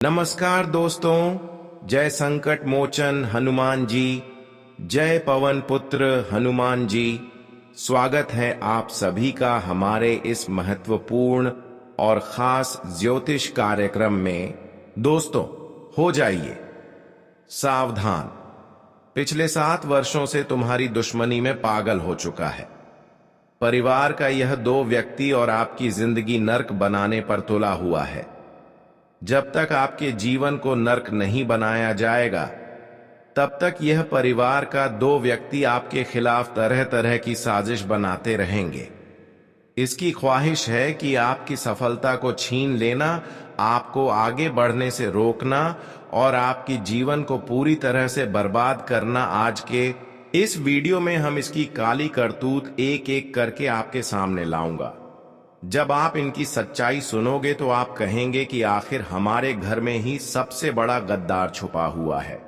नमस्कार दोस्तों, जय संकट मोचन हनुमान जी, जय पवन पुत्र हनुमान जी। स्वागत है आप सभी का हमारे इस महत्वपूर्ण और खास ज्योतिष कार्यक्रम में। दोस्तों, हो जाइए सावधान। पिछले 7 वर्षों से तुम्हारी दुश्मनी में पागल हो चुका है। परिवार का यह 2 व्यक्ति और आपकी जिंदगी नर्क बनाने पर तुला हुआ है। जब तक आपके जीवन को नर्क नहीं बनाया जाएगा, तब तक यह परिवार का 2 व्यक्ति आपके खिलाफ तरह तरह की साजिश बनाते रहेंगे। इसकी ख्वाहिश है कि आपकी सफलता को छीन लेना, आपको आगे बढ़ने से रोकना और आपकी जीवन को पूरी तरह से बर्बाद करना। आज के इस वीडियो में हम इसकी काली करतूत एक एक करके आपके सामने लाऊंगा। जब आप इनकी सच्चाई सुनोगे तो आप कहेंगे कि आखिर हमारे घर में ही सबसे बड़ा गद्दार छुपा हुआ है।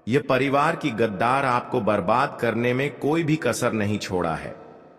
यह परिवार की गद्दार आपको बर्बाद करने में कोई भी कसर नहीं छोड़ा है।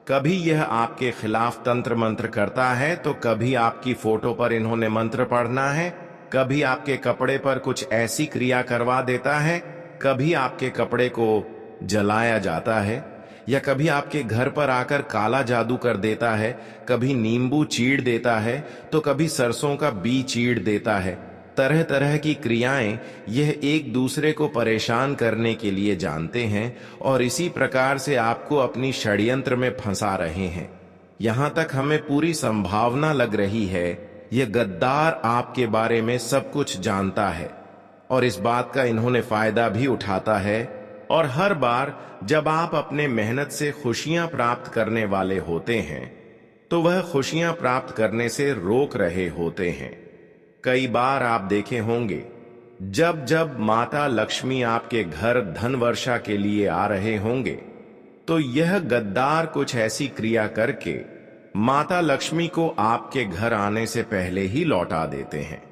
कभी यह आपके खिलाफ तंत्र मंत्र करता है तो कभी आपकी फोटो पर इन्होंने मंत्र पढ़ना है, कभी आपके कपड़े पर कुछ ऐसी क्रिया करवा देता है, कभी आपके कपड़े को जलाया जाता है, या कभी आपके घर पर आकर काला जादू कर देता है, कभी नींबू चीड़ देता है तो कभी सरसों का बीज चीड़ देता है। तरह तरह की क्रियाएं यह एक दूसरे को परेशान करने के लिए जानते हैं और इसी प्रकार से आपको अपनी षड्यंत्र में फंसा रहे हैं। यहां तक हमें पूरी संभावना लग रही है यह गद्दार आपके बारे में सब कुछ जानता है और इस बात का इन्होंने फायदा भी उठाता है। और हर बार जब आप अपने मेहनत से खुशियां प्राप्त करने वाले होते हैं तो वह खुशियां प्राप्त करने से रोक रहे होते हैं। कई बार आप देखे होंगे जब जब माता लक्ष्मी आपके घर धन वर्षा के लिए आ रहे होंगे तो यह गद्दार कुछ ऐसी क्रिया करके माता लक्ष्मी को आपके घर आने से पहले ही लौटा देते हैं।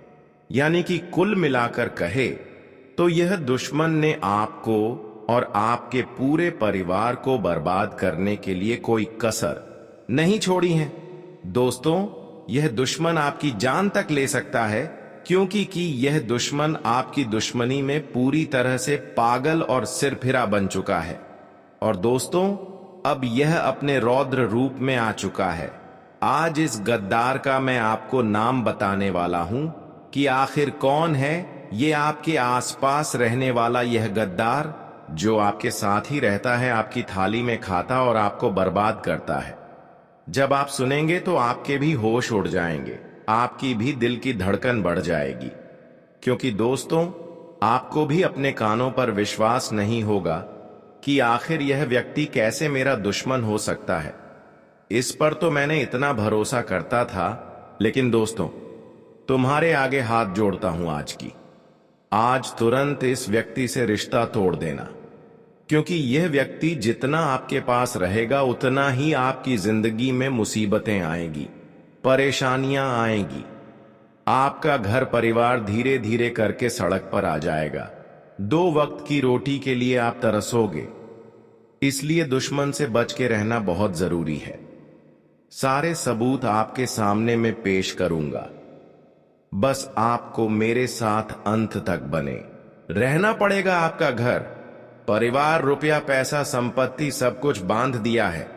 यानी कि कुल मिलाकर कहे तो यह दुश्मन ने आपको और आपके पूरे परिवार को बर्बाद करने के लिए कोई कसर नहीं छोड़ी है। दोस्तों, यह दुश्मन आपकी जान तक ले सकता है, क्योंकि यह दुश्मन आपकी दुश्मनी में पूरी तरह से पागल और सिरफिरा बन चुका है। और दोस्तों, अब यह अपने रौद्र रूप में आ चुका है। आज इस गद्दार का मैं आपको नाम बताने वाला हूं कि आखिर कौन है ये आपके आसपास रहने वाला यह गद्दार, जो आपके साथ ही रहता है, आपकी थाली में खाता और आपको बर्बाद करता है। जब आप सुनेंगे तो आपके भी होश उड़ जाएंगे, आपकी भी दिल की धड़कन बढ़ जाएगी, क्योंकि दोस्तों, आपको भी अपने कानों पर विश्वास नहीं होगा कि आखिर यह व्यक्ति कैसे मेरा दुश्मन हो सकता है। इस पर तो मैंने इतना भरोसा करता था, लेकिन दोस्तों, तुम्हारे आगे हाथ जोड़ता हूं आज तुरंत इस व्यक्ति से रिश्ता तोड़ देना, क्योंकि यह व्यक्ति जितना आपके पास रहेगा उतना ही आपकी जिंदगी में मुसीबतें आएंगी, परेशानियां आएंगी। आपका घर परिवार धीरे धीरे करके सड़क पर आ जाएगा। 2 वक्त की रोटी के लिए आप तरसोगे। इसलिए दुश्मन से बच के रहना बहुत जरूरी है। सारे सबूत आपके सामने में पेश करूंगा, बस आपको मेरे साथ अंत तक बने रहना पड़ेगा। आपका घर परिवार, रुपया, पैसा, संपत्ति सब कुछ बांध दिया है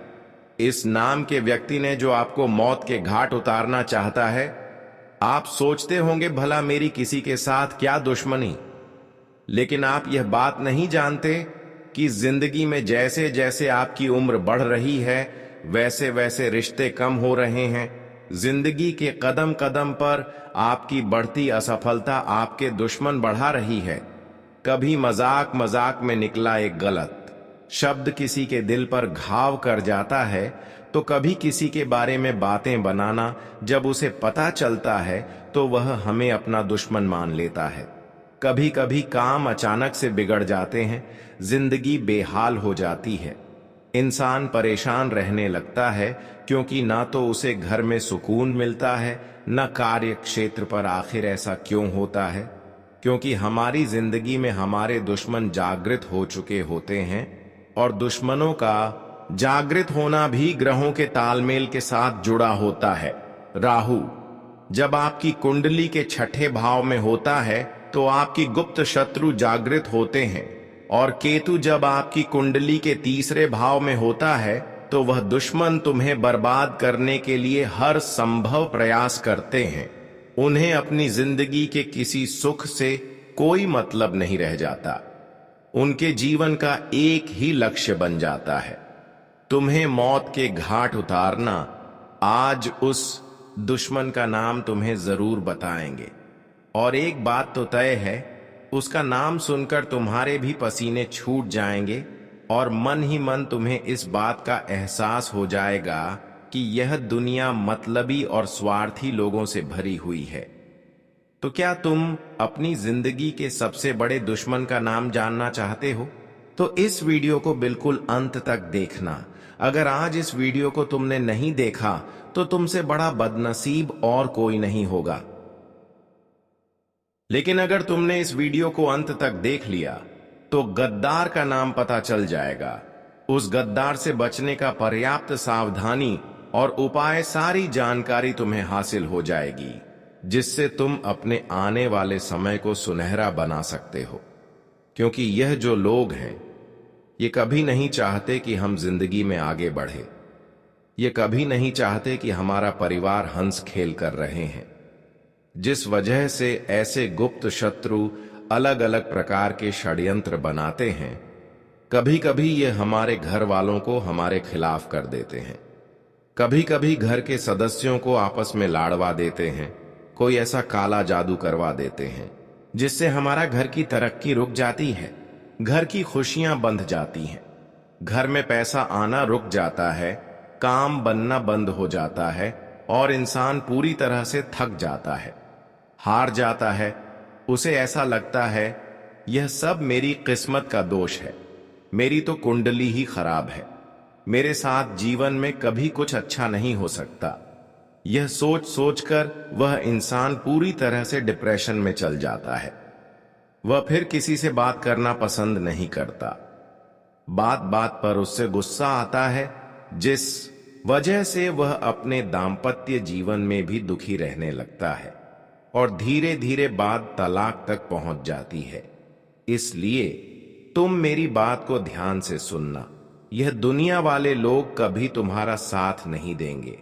इस नाम के व्यक्ति ने, जो आपको मौत के घाट उतारना चाहता है। आप सोचते होंगे भला मेरी किसी के साथ क्या दुश्मनी, लेकिन आप यह बात नहीं जानते कि जिंदगी में जैसे जैसे आपकी उम्र बढ़ रही है वैसे वैसे रिश्ते कम हो रहे हैं। जिंदगी के कदम कदम पर आपकी बढ़ती असफलता आपके दुश्मन बढ़ा रही है। कभी मजाक मजाक में निकला एक गलत शब्द किसी के दिल पर घाव कर जाता है, तो कभी किसी के बारे में बातें बनाना जब उसे पता चलता है तो वह हमें अपना दुश्मन मान लेता है। कभी कभी काम अचानक से बिगड़ जाते हैं, जिंदगी बेहाल हो जाती है, इंसान परेशान रहने लगता है, क्योंकि ना तो उसे घर में सुकून मिलता है न कार्य क्षेत्र पर। आखिर ऐसा क्यों होता है? क्योंकि हमारी जिंदगी में हमारे दुश्मन जागृत हो चुके होते हैं और दुश्मनों का जागृत होना भी ग्रहों के तालमेल के साथ जुड़ा होता है। राहु, जब आपकी कुंडली के छठे भाव में होता है तो आपकी गुप्त शत्रु जागृत होते हैं, और केतु जब आपकी कुंडली के तीसरे भाव में होता है तो वह दुश्मन तुम्हें बर्बाद करने के लिए हर संभव प्रयास करते हैं। उन्हें अपनी जिंदगी के किसी सुख से कोई मतलब नहीं रह जाता। उनके जीवन का एक ही लक्ष्य बन जाता है, तुम्हें मौत के घाट उतारना। आज उस दुश्मन का नाम तुम्हें जरूर बताएंगे, और एक बात तो तय है, उसका नाम सुनकर तुम्हारे भी पसीने छूट जाएंगे और मन ही मन तुम्हें इस बात का एहसास हो जाएगा कि यह दुनिया मतलबी और स्वार्थी लोगों से भरी हुई है। तो क्या तुम अपनी जिंदगी के सबसे बड़े दुश्मन का नाम जानना चाहते हो? तो इस वीडियो को बिल्कुल अंत तक देखना। अगर आज इस वीडियो को तुमने नहीं देखा तो तुमसे बड़ा बदनसीब और कोई नहीं होगा। लेकिन अगर तुमने इस वीडियो को अंत तक देख लिया तो गद्दार का नाम पता चल जाएगा। उस गद्दार से बचने का पर्याप्त सावधानी और उपाय सारी जानकारी तुम्हें हासिल हो जाएगी, जिससे तुम अपने आने वाले समय को सुनहरा बना सकते हो। क्योंकि यह जो लोग हैं, ये कभी नहीं चाहते कि हम जिंदगी में आगे बढ़े। ये कभी नहीं चाहते कि हमारा परिवार हंस खेल कर रहे हैं। जिस वजह से ऐसे गुप्त शत्रु अलग अलग प्रकार के षड्यंत्र बनाते हैं। कभी कभी ये हमारे घर वालों को हमारे खिलाफ कर देते हैं, कभी कभी घर के सदस्यों को आपस में लाड़वा देते हैं, कोई ऐसा काला जादू करवा देते हैं जिससे हमारा घर की तरक्की रुक जाती है, घर की खुशियां बंध जाती हैं, घर में पैसा आना रुक जाता है, काम बनना बंद हो जाता है और इंसान पूरी तरह से थक जाता है, हार जाता है। उसे ऐसा लगता है यह सब मेरी किस्मत का दोष है, मेरी तो कुंडली ही खराब है, मेरे साथ जीवन में कभी कुछ अच्छा नहीं हो सकता। यह सोच सोचकर वह इंसान पूरी तरह से डिप्रेशन में चल जाता है। वह फिर किसी से बात करना पसंद नहीं करता। बात बात पर उससे गुस्सा आता है, जिस वजह से वह अपने दाम्पत्य जीवन में भी दुखी रहने लगता है और धीरे धीरे बात तलाक तक पहुंच जाती है। इसलिए तुम मेरी बात को ध्यान से सुनना। यह दुनिया वाले लोग कभी तुम्हारा साथ नहीं देंगे,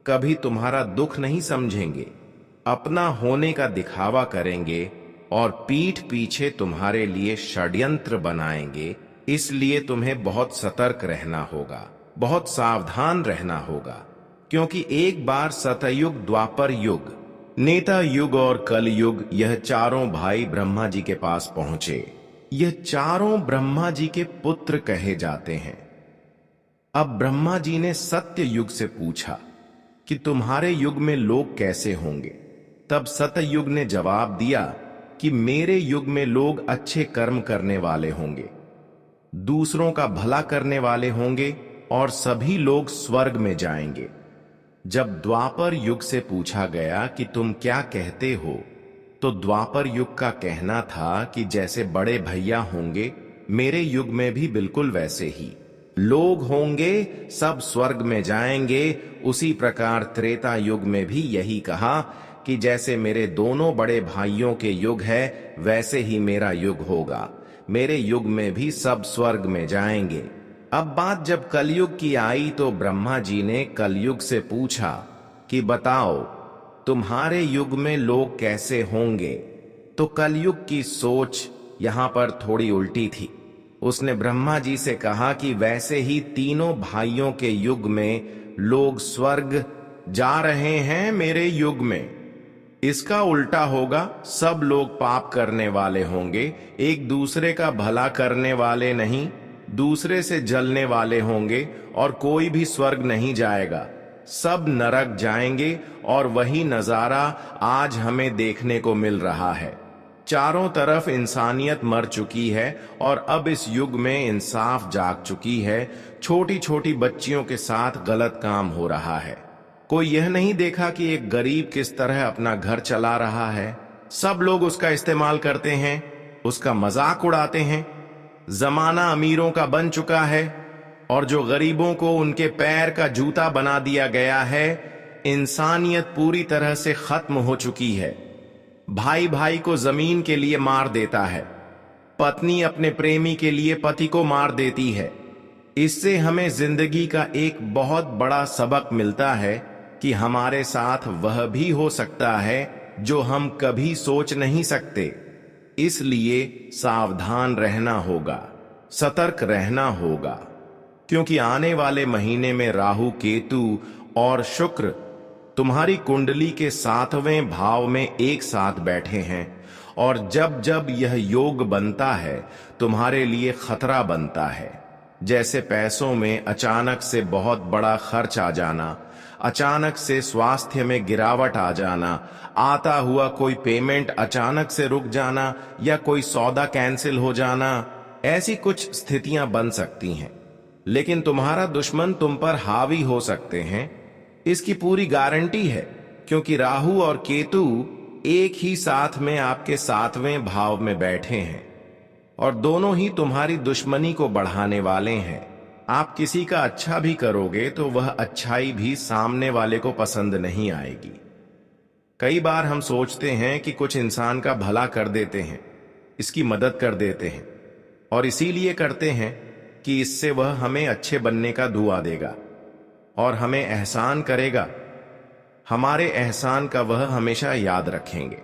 कभी तुम्हारा दुख नहीं समझेंगे, अपना होने का दिखावा करेंगे और पीठ पीछे तुम्हारे लिए षड्यंत्र बनाएंगे। इसलिए तुम्हें बहुत सतर्क रहना होगा, बहुत सावधान रहना होगा। क्योंकि एक बार सतयुग, द्वापर युग, नेता युग और कल युग, यह चारों भाई ब्रह्मा जी के पास पहुंचे। यह चारों ब्रह्मा जी के पुत्र कहे जाते हैं। अब ब्रह्मा जी ने सत्य युग से पूछा कि तुम्हारे युग में लोग कैसे होंगे? तब सतयुग ने जवाब दिया कि मेरे युग में लोग अच्छे कर्म करने वाले होंगे, दूसरों का भला करने वाले होंगे और सभी लोग स्वर्ग में जाएंगे। जब द्वापर युग से पूछा गया कि तुम क्या कहते हो, तो द्वापर युग का कहना था कि जैसे बड़े भैया होंगे, मेरे युग में भी बिल्कुल वैसे ही लोग होंगे, सब स्वर्ग में जाएंगे। उसी प्रकार त्रेता युग में भी यही कहा कि जैसे मेरे दोनों बड़े भाइयों के युग है, वैसे ही मेरा युग होगा, मेरे युग में भी सब स्वर्ग में जाएंगे। अब बात जब कलयुग की आई तो ब्रह्मा जी ने कलयुग से पूछा कि बताओ तुम्हारे युग में लोग कैसे होंगे? तो कलयुग की सोच यहां पर थोड़ी उल्टी थी। उसने ब्रह्मा जी से कहा कि वैसे ही तीनों भाइयों के युग में लोग स्वर्ग जा रहे हैं, मेरे युग में इसका उल्टा होगा, सब लोग पाप करने वाले होंगे, एक दूसरे का भला करने वाले नहीं, दूसरे से जलने वाले होंगे और कोई भी स्वर्ग नहीं जाएगा, सब नरक जाएंगे। और वही नजारा आज हमें देखने को मिल रहा है। चारों तरफ इंसानियत मर चुकी है और अब इस युग में इंसाफ जाग चुकी है। छोटी छोटी बच्चियों के साथ गलत काम हो रहा है। कोई यह नहीं देखा कि एक गरीब किस तरह अपना घर चला रहा है। सब लोग उसका इस्तेमाल करते हैं, उसका मजाक उड़ाते हैं। जमाना अमीरों का बन चुका है और जो गरीबों को उनके पैर का जूता बना दिया गया है, इंसानियत पूरी तरह से खत्म हो चुकी है। भाई भाई को जमीन के लिए मार देता है, पत्नी अपने प्रेमी के लिए पति को मार देती है। इससे हमें जिंदगी का एक बहुत बड़ा सबक मिलता है कि हमारे साथ वह भी हो सकता है जो हम कभी सोच नहीं सकते। इसलिए सावधान रहना होगा, सतर्क रहना होगा, क्योंकि आने वाले महीने में राहु, केतु और शुक्र तुम्हारी कुंडली के 7वें भाव में एक साथ बैठे हैं। और जब जब यह योग बनता है तुम्हारे लिए खतरा बनता है, जैसे पैसों में अचानक से बहुत बड़ा खर्च आ जाना, अचानक से स्वास्थ्य में गिरावट आ जाना, आता हुआ कोई पेमेंट अचानक से रुक जाना या कोई सौदा कैंसिल हो जाना। ऐसी कुछ स्थितियां बन सकती हैं। लेकिन तुम्हारा दुश्मन तुम पर हावी हो सकते हैं, इसकी पूरी गारंटी है, क्योंकि राहु और केतु एक ही साथ में आपके 7वें भाव में बैठे हैं और दोनों ही तुम्हारी दुश्मनी को बढ़ाने वाले हैं। आप किसी का अच्छा भी करोगे तो वह अच्छाई भी सामने वाले को पसंद नहीं आएगी। कई बार हम सोचते हैं कि कुछ इंसान का भला कर देते हैं, इसकी मदद कर देते हैं, और इसीलिए करते हैं कि इससे वह हमें अच्छे बनने का दुआ देगा और हमें एहसान करेगा। हमारे एहसान का वह हमेशा याद रखेंगे।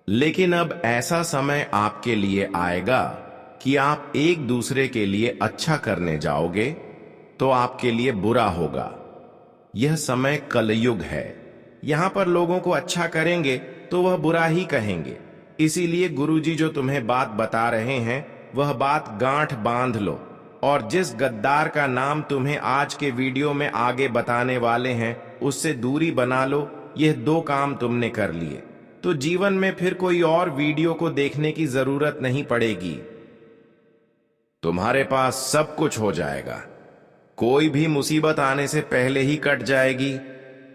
लेकिन अब ऐसा समय आपके लिए आएगा कि आप एक दूसरे के लिए अच्छा करने जाओगे तो आपके लिए बुरा होगा। यह समय कलयुग है। यहां पर लोगों को अच्छा करेंगे तो वह बुरा ही कहेंगे। इसीलिए गुरुजी जो तुम्हें बात बता रहे हैं वह बात गांठ बांध लो, और जिस गद्दार का नाम तुम्हें आज के वीडियो में आगे बताने वाले हैं उससे दूरी बना लो। यह 2 काम तुमने कर लिए तो जीवन में फिर कोई और वीडियो को देखने की जरूरत नहीं पड़ेगी। तुम्हारे पास सब कुछ हो जाएगा, कोई भी मुसीबत आने से पहले ही कट जाएगी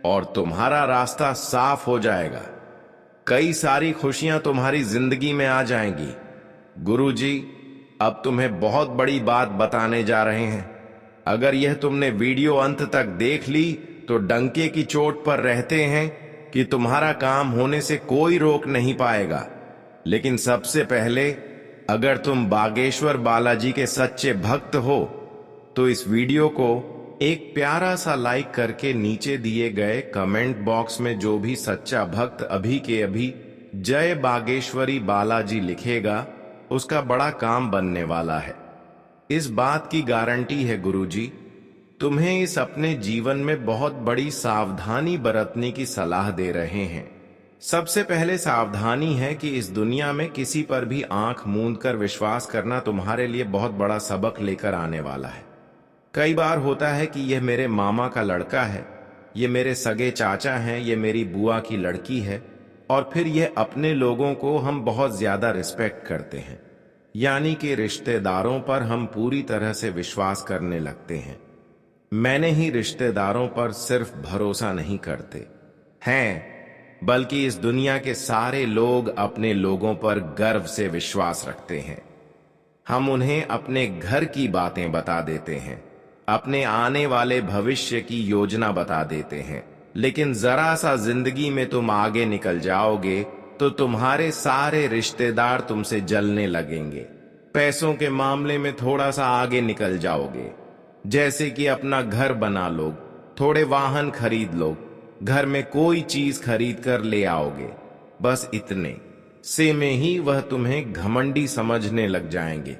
और तुम्हारा रास्ता साफ हो जाएगा। कई सारी खुशियां तुम्हारी जिंदगी में आ जाएंगी। गुरुजी अब तुम्हें बहुत बड़ी बात बताने जा रहे हैं। अगर यह तुमने वीडियो अंत तक देख ली तो डंके की चोट पर रहते हैं कि तुम्हारा काम होने से कोई रोक नहीं पाएगा। लेकिन सबसे पहले, अगर तुम बागेश्वर बालाजी के सच्चे भक्त हो तो इस वीडियो को एक प्यारा सा लाइक करके नीचे दिए गए कमेंट बॉक्स में जो भी सच्चा भक्त अभी के अभी जय बागेश्वरी बालाजी लिखेगा उसका बड़ा काम बनने वाला है। इस बात की गारंटी है गुरुजी, तुम्हें इस अपने जीवन में बहुत बड़ी सावधानी बरतने की सलाह दे रहे हैं। सबसे पहले सावधानी है कि इस दुनिया में किसी पर भी आंख मूंद कर विश्वास करना तुम्हारे लिए बहुत बड़ा सबक लेकर आने वाला है। कई बार होता है कि यह मेरे मामा का लड़का है, ये मेरे सगे चाचा हैं, ये मेरी बुआ की लड़की है, और फिर यह अपने लोगों को हम बहुत ज्यादा रिस्पेक्ट करते हैं, यानी कि रिश्तेदारों पर हम पूरी तरह से विश्वास करने लगते हैं। मैंने ही रिश्तेदारों पर सिर्फ भरोसा नहीं करते हैं, बल्कि इस दुनिया के सारे लोग अपने लोगों पर गर्व से विश्वास रखते हैं। हम उन्हें अपने घर की बातें बता देते हैं, अपने आने वाले भविष्य की योजना बता देते हैं। लेकिन जरा सा जिंदगी में तुम आगे निकल जाओगे तो तुम्हारे सारे रिश्तेदार तुमसे जलने लगेंगे। पैसों के मामले में थोड़ा सा आगे निकल जाओगे, जैसे कि अपना घर बना लो, थोड़े वाहन खरीद लो, घर में कोई चीज खरीद कर ले आओगे। बस इतने से में ही वह तुम्हें घमंडी समझने लग जाएंगे।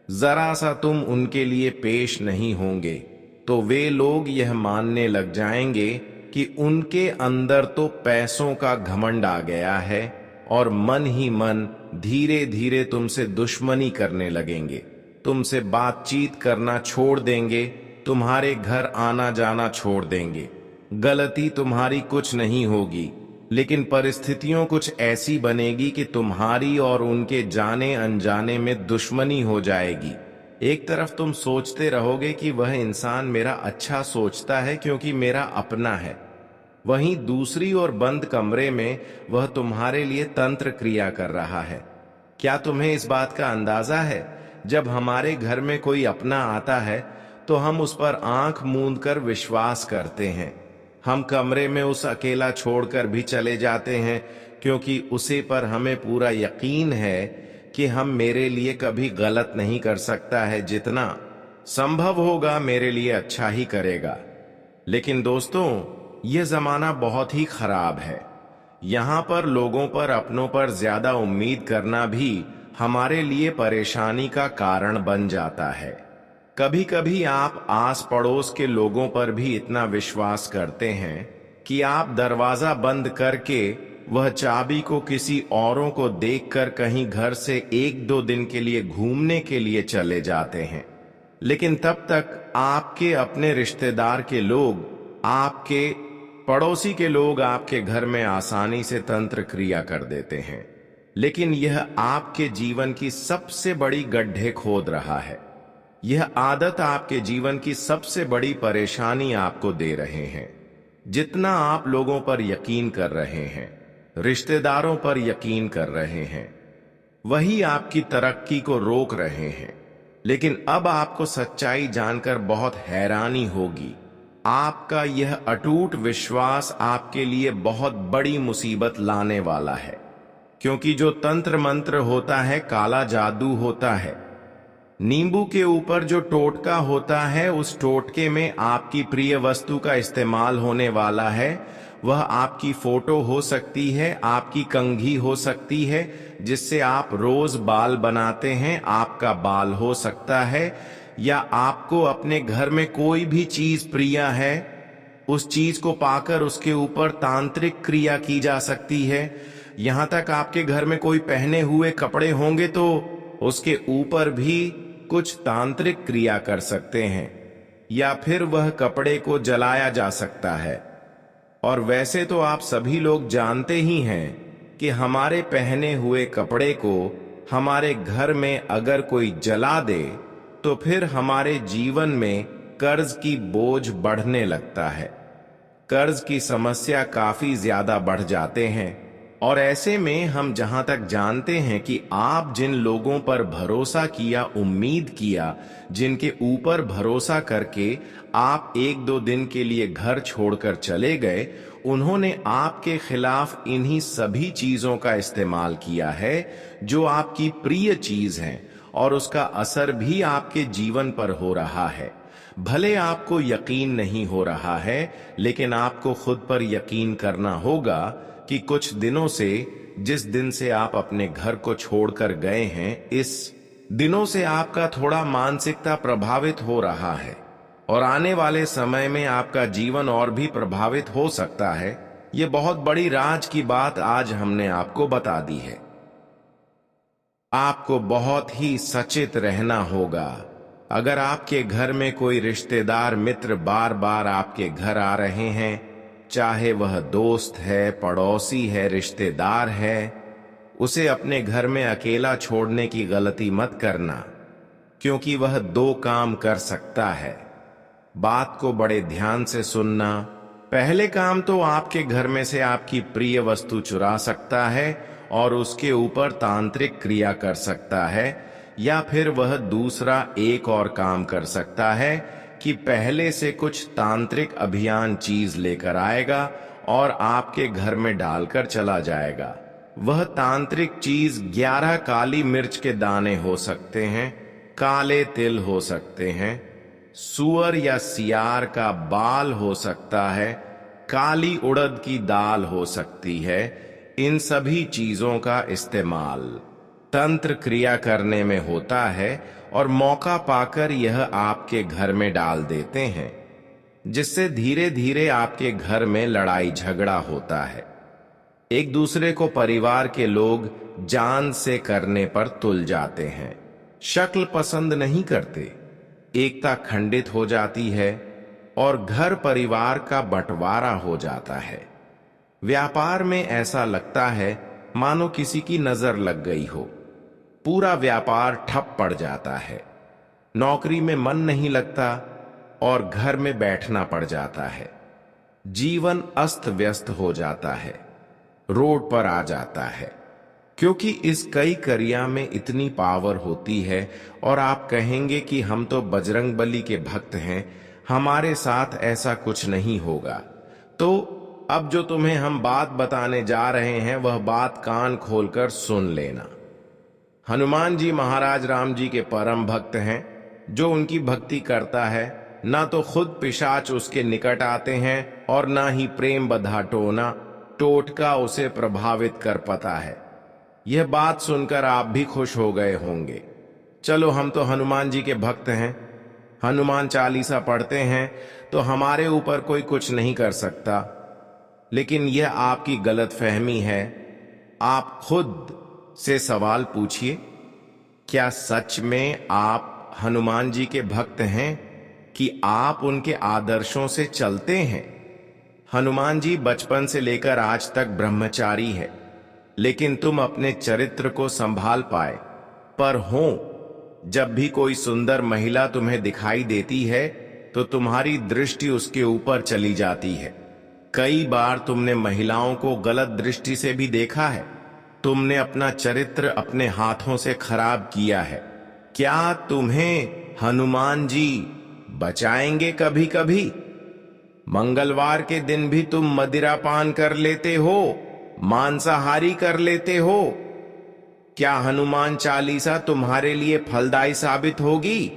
जरा सा तुम उनके लिए पेश नहीं होंगे तो वे लोग यह मानने लग जाएंगे कि उनके अंदर तो पैसों का घमंड आ गया है और मन ही मन धीरे धीरे तुमसे दुश्मनी करने लगेंगे, तुमसे बातचीत करना छोड़ देंगे, तुम्हारे घर आना जाना छोड़ देंगे। गलती तुम्हारी कुछ नहीं होगी, लेकिन परिस्थितियों कुछ ऐसी बनेगी कि तुम्हारी और उनके जाने अनजाने में दुश्मनी हो जाएगी। एक तरफ तुम सोचते रहोगे कि वह इंसान मेरा अच्छा सोचता है क्योंकि मेरा अपना है, वहीं दूसरी ओर बंद कमरे में वह तुम्हारे लिए तंत्र क्रिया कर रहा है। क्या तुम्हें इस बात का अंदाजा है, जब हमारे घर में कोई अपना आता है तो हम उस पर आंख मूंद कर विश्वास करते हैं। हम कमरे में उस अकेला छोड़कर भी चले जाते हैं, क्योंकि उसे पर हमें पूरा यकीन है कि हम मेरे लिए कभी गलत नहीं कर सकता है, जितना संभव होगा मेरे लिए अच्छा ही करेगा। लेकिन दोस्तों, यह जमाना बहुत ही खराब है। यहाँ पर लोगों पर, अपनों पर ज्यादा उम्मीद करना भी हमारे लिए परेशानी का कारण बन जाता है। कभी कभी आप आस पड़ोस के लोगों पर भी इतना विश्वास करते हैं कि आप दरवाजा बंद करके वह चाबी को किसी औरों को देखकर कहीं घर से 1-2 दिन के लिए घूमने के लिए चले जाते हैं। लेकिन तब तक आपके अपने रिश्तेदार के लोग, आपके पड़ोसी के लोग आपके घर में आसानी से तंत्र क्रिया कर देते हैं। लेकिन यह आपके जीवन की सबसे बड़ी गड्ढे खोद रहा है। यह आदत आपके जीवन की सबसे बड़ी परेशानी आपको दे रहे हैं। जितना आप लोगों पर यकीन कर रहे हैं, रिश्तेदारों पर यकीन कर रहे हैं, वही आपकी तरक्की को रोक रहे हैं। लेकिन अब आपको सच्चाई जानकर बहुत हैरानी होगी। आपका यह अटूट विश्वास आपके लिए बहुत बड़ी मुसीबत लाने वाला है, क्योंकि जो तंत्र मंत्र होता है, काला जादू होता है। नींबू के ऊपर जो टोटका होता है, उस टोटके में आपकी प्रिय वस्तु का इस्तेमाल होने वाला है। वह आपकी फोटो हो सकती है, आपकी कंघी हो सकती है जिससे आप रोज बाल बनाते हैं, आपका बाल हो सकता है, या आपको अपने घर में कोई भी चीज प्रिय है, उस चीज को पाकर उसके ऊपर तांत्रिक क्रिया की जा सकती है। यहां तक आपके घर में कोई पहने हुए कपड़े होंगे तो उसके ऊपर भी कुछ तांत्रिक क्रिया कर सकते हैं, या फिर वह कपड़े को जलाया जा सकता है। और वैसे तो आप सभी लोग जानते ही हैं कि हमारे पहने हुए कपड़े को हमारे घर में अगर कोई जला दे तो फिर हमारे जीवन में कर्ज की बोझ बढ़ने लगता है। कर्ज की समस्या काफी ज्यादा बढ़ जाते हैं। और ऐसे में हम जहां तक जानते हैं कि आप जिन लोगों पर भरोसा किया, उम्मीद किया, जिनके ऊपर भरोसा करके आप 1-2 दिन के लिए घर छोड़कर चले गए, उन्होंने आपके खिलाफ इन्हीं सभी चीजों का इस्तेमाल किया है जो आपकी प्रिय चीज है, और उसका असर भी आपके जीवन पर हो रहा है। भले आपको यकीन नहीं हो रहा है, लेकिन आपको खुद पर यकीन करना होगा कि कुछ दिनों से, जिस दिन से आप अपने घर को छोड़कर गए हैं, इस दिनों से आपका थोड़ा मानसिकता प्रभावित हो रहा है, और आने वाले समय में आपका जीवन और भी प्रभावित हो सकता है। ये बहुत बड़ी राज की बात आज हमने आपको बता दी है। आपको बहुत ही सचेत रहना होगा। अगर आपके घर में कोई रिश्तेदार, मित्र बार बार आपके घर आ रहे हैं, चाहे वह दोस्त है, पड़ोसी है, रिश्तेदार है, उसे अपने घर में अकेला छोड़ने की गलती मत करना, क्योंकि वह 2 काम कर सकता है। बात को बड़े ध्यान से सुनना। पहले काम तो आपके घर में से आपकी प्रिय वस्तु चुरा सकता है और उसके ऊपर तांत्रिक क्रिया कर सकता है, या फिर वह दूसरा एक और काम कर सकता है कि पहले से कुछ तांत्रिक अभियान चीज लेकर आएगा और आपके घर में डालकर चला जाएगा। वह तांत्रिक चीज 11 काली मिर्च के दाने हो सकते हैं, काले तिल हो सकते हैं, सुअर या सियार का बाल हो सकता है, काली उड़द की दाल हो सकती है। इन सभी चीजों का इस्तेमाल तंत्र क्रिया करने में होता है और मौका पाकर यह आपके घर में डाल देते हैं, जिससे धीरे धीरे आपके घर में लड़ाई झगड़ा होता है। एक दूसरे को परिवार के लोग जान से करने पर तुल जाते हैं, शक्ल पसंद नहीं करते, एकता खंडित हो जाती है और घर परिवार का बंटवारा हो जाता है। व्यापार में ऐसा लगता है मानो किसी की नजर लग गई हो, पूरा व्यापार ठप पड़ जाता है, नौकरी में मन नहीं लगता और घर में बैठना पड़ जाता है, जीवन अस्त व्यस्त हो जाता है, रोड पर आ जाता है, क्योंकि इस कई क्रिया में इतनी पावर होती है। और आप कहेंगे कि हम तो बजरंगबली के भक्त हैं, हमारे साथ ऐसा कुछ नहीं होगा। तो अब जो तुम्हें हम बात बताने जा रहे हैं वह बात कान खोलकर सुन लेना। हनुमान जी महाराज राम जी के परम भक्त हैं। जो उनकी भक्ति करता है ना तो खुद पिशाच उसके निकट आते हैं और ना ही प्रेम बधा टोटका उसे प्रभावित कर पाता है। यह बात सुनकर आप भी खुश हो गए होंगे। चलो, हम तो हनुमान जी के भक्त हैं, हनुमान चालीसा पढ़ते हैं, तो हमारे ऊपर कोई कुछ नहीं कर सकता। लेकिन यह आपकी गलतफहमी है। आप खुद से सवाल पूछिए, क्या सच में आप हनुमान जी के भक्त हैं कि आप उनके आदर्शों से चलते हैं? हनुमान जी बचपन से लेकर आज तक ब्रह्मचारी है, लेकिन तुम अपने चरित्र को संभाल पाए। पर हो, जब भी कोई सुंदर महिला तुम्हें दिखाई देती है तो तुम्हारी दृष्टि उसके ऊपर चली जाती है। कई बार तुमने महिलाओं को गलत दृष्टि से भी देखा है। तुमने अपना चरित्र अपने हाथों से खराब किया है। क्या तुम्हें हनुमान जी बचाएंगे कभी कभी? मंगलवार के दिन भी तुम मदिरा पान कर लेते हो, मांसाहारी कर लेते हो। क्या हनुमान चालीसा तुम्हारे लिए फलदायी साबित होगी?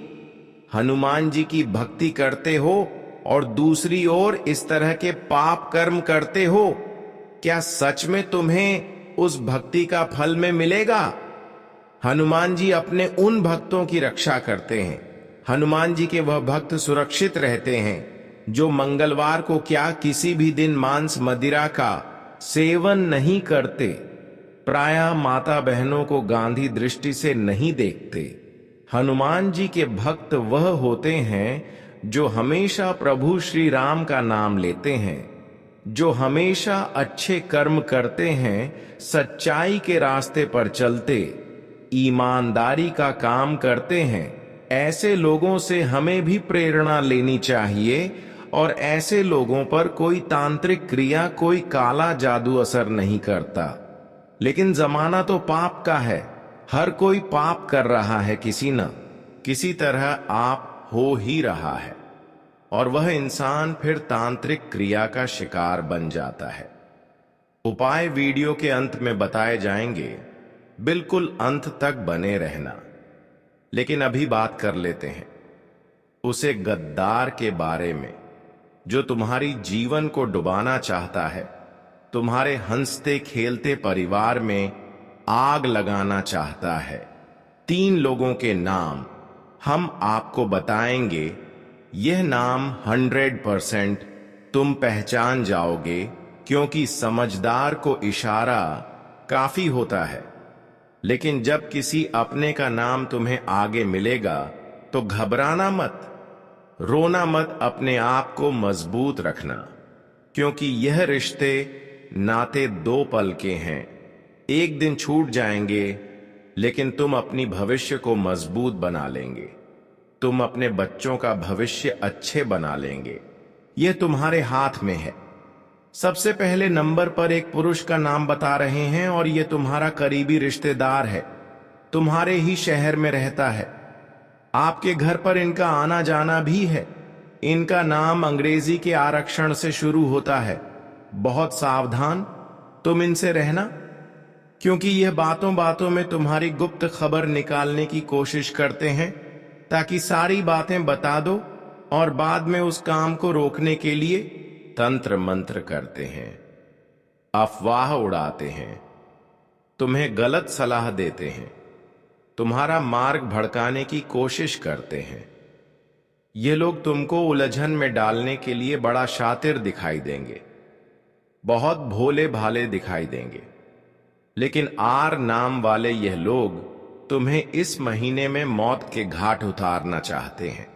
हनुमान जी की भक्ति करते हो और दूसरी ओर इस तरह के पाप कर्म करते हो। क्या सच में तुम्हें उस भक्ति का फल में मिलेगा? हनुमान जी अपने उन भक्तों की रक्षा करते हैं। हनुमान जी के वह भक्त सुरक्षित रहते हैं जो मंगलवार को क्या किसी भी दिन मांस मदिरा का सेवन नहीं करते। प्रायः माता बहनों को गांधी दृष्टि से नहीं देखते। हनुमान जी के भक्त वह होते हैं जो हमेशा प्रभु श्री राम का नाम लेते हैं, जो हमेशा अच्छे कर्म करते हैं, सच्चाई के रास्ते पर चलते, ईमानदारी का काम करते हैं। ऐसे लोगों से हमें भी प्रेरणा लेनी चाहिए और ऐसे लोगों पर कोई तांत्रिक क्रिया, कोई काला जादू असर नहीं करता। लेकिन जमाना तो पाप का है। हर कोई पाप कर रहा है, किसी न किसी तरह आप हो ही रहा है और वह इंसान फिर तांत्रिक क्रिया का शिकार बन जाता है। उपाय वीडियो के अंत में बताए जाएंगे, बिल्कुल अंत तक बने रहना। लेकिन अभी बात कर लेते हैं उसे गद्दार के बारे में जो तुम्हारी जीवन को डुबाना चाहता है, तुम्हारे हंसते खेलते परिवार में आग लगाना चाहता है। 3 लोगों के नाम हम आपको बताएंगे। यह नाम 100% तुम पहचान जाओगे, क्योंकि समझदार को इशारा काफी होता है। लेकिन जब किसी अपने का नाम तुम्हें आगे मिलेगा तो घबराना मत, रोना मत, अपने आप को मजबूत रखना, क्योंकि यह रिश्ते नाते 2 पल के हैं। एक दिन छूट जाएंगे, लेकिन तुम अपनी भविष्य को मजबूत बना लेंगे। तुम अपने बच्चों का भविष्य अच्छे बना लेंगे। यह तुम्हारे हाथ में है। सबसे पहले नंबर पर एक पुरुष का नाम बता रहे हैं और यह तुम्हारा करीबी रिश्तेदार है, तुम्हारे ही शहर में रहता है। आपके घर पर इनका आना जाना भी है। इनका नाम अंग्रेजी के आरक्षण से शुरू होता है। बहुत सावधान तुम इनसे रहना, क्योंकि यह बातों बातों में तुम्हारी गुप्त खबर निकालने की कोशिश करते हैं ताकि सारी बातें बता दो और बाद में उस काम को रोकने के लिए तंत्र मंत्र करते हैं, अफवाह उड़ाते हैं, तुम्हें गलत सलाह देते हैं, तुम्हारा मार्ग भड़काने की कोशिश करते हैं। ये लोग तुमको उलझन में डालने के लिए बड़ा शातिर दिखाई देंगे, बहुत भोले भाले दिखाई देंगे। लेकिन आर नाम वाले यह लोग तुम्हें इस महीने में मौत के घाट उतारना चाहते हैं।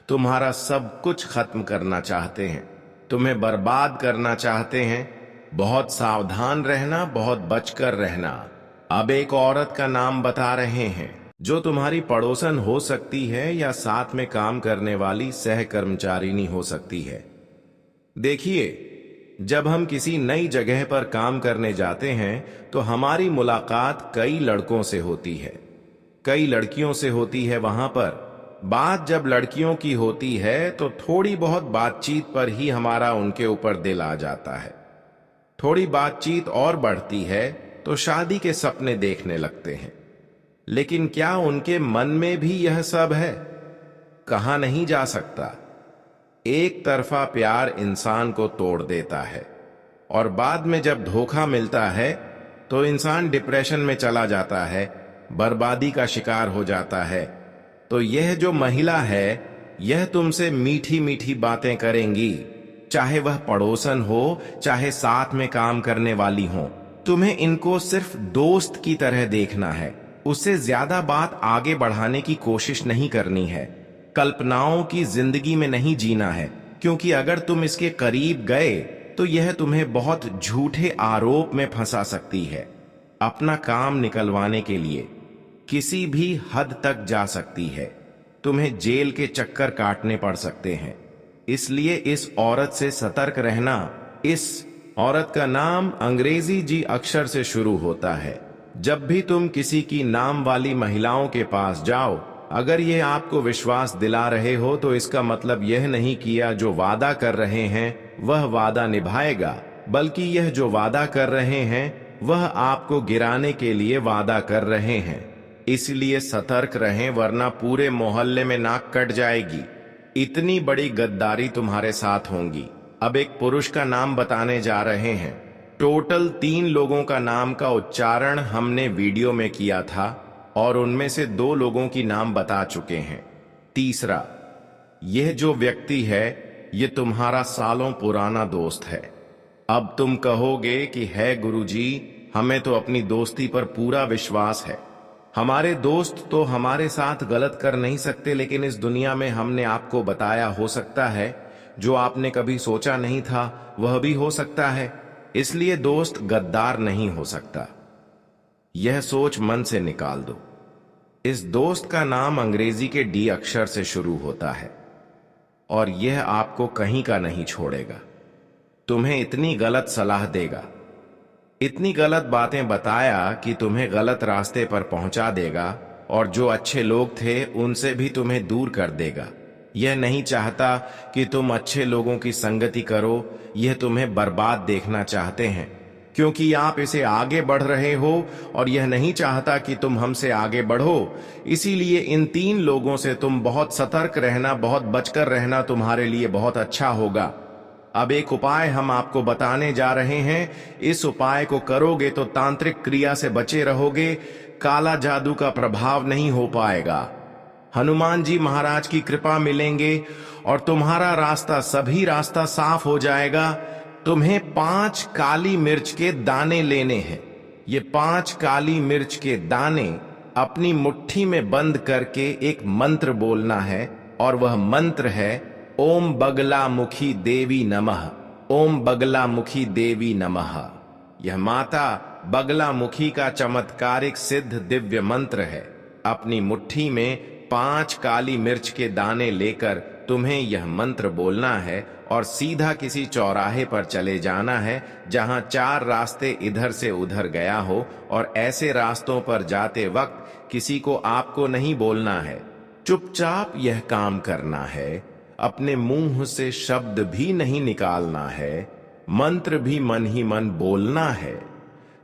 तुम्हारा सब कुछ खत्म करना चाहते हैं, तुम्हें बर्बाद करना चाहते हैं। बहुत सावधान रहना, बहुत बचकर रहना। अब एक औरत का नाम बता रहे हैं जो तुम्हारी पड़ोसन हो सकती है या साथ में काम करने वाली सहकर्मचारिणी हो सकती है। देखिए, जब हम किसी नई जगह पर काम करने जाते हैं तो हमारी मुलाकात कई लड़कों से होती है, कई लड़कियों से होती है वहां पर। बात जब लड़कियों की होती है तो थोड़ी बहुत बातचीत पर ही हमारा उनके ऊपर दिल आ जाता है। थोड़ी बातचीत और बढ़ती है तो शादी के सपने देखने लगते हैं। लेकिन क्या उनके मन में भी यह सब है? कहा नहीं जा सकता। एक तरफा प्यार इंसान को तोड़ देता है और बाद में जब धोखा मिलता है तो इंसान डिप्रेशन में चला जाता है, बर्बादी का शिकार हो जाता है। तो यह जो महिला है, यह तुमसे मीठी मीठी बातें करेंगी, चाहे वह पड़ोसन हो, चाहे साथ में काम करने वाली हो। तुम्हें इनको सिर्फ दोस्त की तरह देखना है। उससे ज्यादा बात आगे बढ़ाने की कोशिश नहीं करनी है। कल्पनाओं की जिंदगी में नहीं जीना है, क्योंकि अगर तुम इसके करीब गए तो यह तुम्हें बहुत झूठे आरोप में फंसा सकती है। अपना काम निकलवाने के लिए किसी भी हद तक जा सकती है। तुम्हें जेल के चक्कर काटने पड़ सकते हैं। इसलिए इस औरत से सतर्क रहना। इस औरत का नाम अंग्रेजी जी अक्षर से शुरू होता है। जब भी तुम किसी की नाम वाली महिलाओं के पास जाओ, अगर ये आपको विश्वास दिला रहे हो तो इसका मतलब यह नहीं किया जो वादा कर रहे हैं वह वादा निभाएगा, बल्कि यह जो वादा कर रहे हैं वह आपको गिराने के लिए वादा कर रहे हैं। इसलिए सतर्क रहें, वरना पूरे मोहल्ले में नाक कट जाएगी। इतनी बड़ी गद्दारी तुम्हारे साथ होंगी। अब एक पुरुष का नाम बताने जा रहे हैं। टोटल 3 लोगों का नाम का उच्चारण हमने वीडियो में किया था और उनमें से 2 लोगों की नाम बता चुके हैं। तीसरा, यह जो व्यक्ति है ये तुम्हारा सालों पुराना दोस्त है। अब तुम कहोगे कि है गुरुजी, हमें तो अपनी दोस्ती पर पूरा विश्वास है। हमारे दोस्त तो हमारे साथ गलत कर नहीं सकते, लेकिन इस दुनिया में हमने आपको बताया, हो सकता है जो आपने कभी सोचा नहीं था वह भी हो सकता है। इसलिए दोस्त गद्दार नहीं हो सकता। यह सोच मन से निकाल दो। इस दोस्त का नाम अंग्रेजी के डी अक्षर से शुरू होता है और यह आपको कहीं का नहीं छोड़ेगा। तुम्हें इतनी गलत सलाह देगा, इतनी गलत बातें बताया कि तुम्हें गलत रास्ते पर पहुंचा देगा, और जो अच्छे लोग थे उनसे भी तुम्हें दूर कर देगा। यह नहीं चाहता कि तुम अच्छे लोगों की संगति करो, यह तुम्हें बर्बाद देखना चाहते हैं, क्योंकि आप इसे आगे बढ़ रहे हो और यह नहीं चाहता कि तुम हमसे आगे बढ़ो। इसीलिए इन 3 लोगों से तुम बहुत सतर्क रहना, बहुत बचकर रहना, तुम्हारे लिए बहुत अच्छा होगा। अब एक उपाय हम आपको बताने जा रहे हैं। इस उपाय को करोगे तो तांत्रिक क्रिया से बचे रहोगे, काला जादू का प्रभाव नहीं हो पाएगा। हनुमान जी महाराज की कृपा मिलेंगे और तुम्हारा रास्ता, सभी रास्ता साफ हो जाएगा। तुम्हें 5 काली मिर्च के दाने लेने हैं। ये 5 काली मिर्च के दाने अपनी मुट्ठी में बंद करके एक मंत्र बोलना है, और वह मंत्र है ओम बगलामुखी देवी नमः। ओम बगलामुखी देवी नमः। यह माता बगलामुखी का चमत्कारिक सिद्ध दिव्य मंत्र है। अपनी मुट्ठी में 5 काली मिर्च के दाने लेकर तुम्हें यह मंत्र बोलना है और सीधा किसी चौराहे पर चले जाना है जहां 4 रास्ते इधर से उधर गया हो, और ऐसे रास्तों पर जाते वक्त किसी को आपको नहीं बोलना है। चुपचाप यह काम करना है। अपने मुंह से शब्द भी नहीं निकालना है, मंत्र भी मन ही मन बोलना है।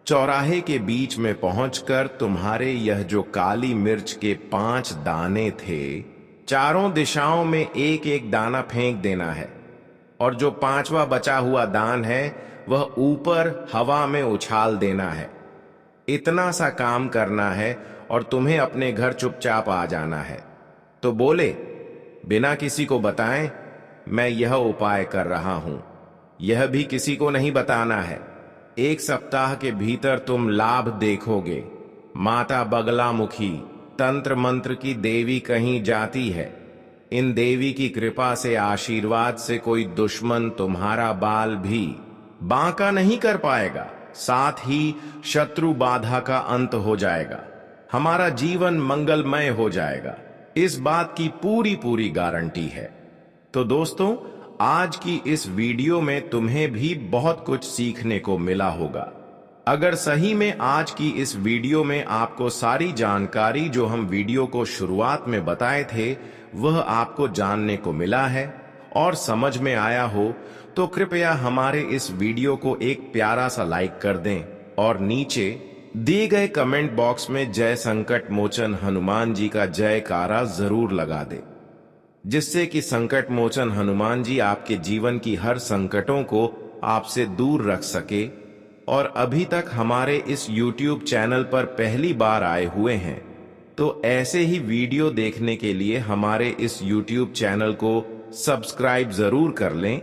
चौराहे के बीच में पहुंचकर तुम्हारे यह जो काली मिर्च के 5 दाने थे, चारों दिशाओं में एक एक दाना फेंक देना है, और जो 5वां बचा हुआ दान है वह ऊपर हवा में उछाल देना है। इतना सा काम करना है और तुम्हें अपने घर चुपचाप आ जाना है। तो बोले, बिना किसी को बताएं मैं यह उपाय कर रहा हूं। यह भी किसी को नहीं बताना है। 1 सप्ताह के भीतर तुम लाभ देखोगे। माता बगलामुखी तंत्र मंत्र की देवी कहीं जाती है। इन देवी की कृपा से, आशीर्वाद से कोई दुश्मन तुम्हारा बाल भी बांका नहीं कर पाएगा। साथ ही शत्रु बाधा का अंत हो जाएगा। हमारा जीवन मंगलमय हो जाएगा। इस बात की पूरी गारंटी है। तो दोस्तों, आज की इस वीडियो में तुम्हें भी बहुत कुछ सीखने को मिला होगा। अगर सही में आज की इस वीडियो में आपको सारी जानकारी जो हम वीडियो को शुरुआत में बताए थे वह आपको जानने को मिला है और समझ में आया हो, तो कृपया हमारे इस वीडियो को एक प्यारा सा लाइक कर दें और नीचे दिए गए कमेंट बॉक्स में जय संकट मोचन हनुमान जी का जयकारा जरूर लगा दें, जिससे कि संकट मोचन हनुमान जी आपके जीवन की हर संकटों को आपसे दूर रख सके। और अभी तक हमारे इस YouTube चैनल पर पहली बार आए हुए हैं तो ऐसे ही वीडियो देखने के लिए हमारे इस YouTube चैनल को सब्सक्राइब जरूर कर लें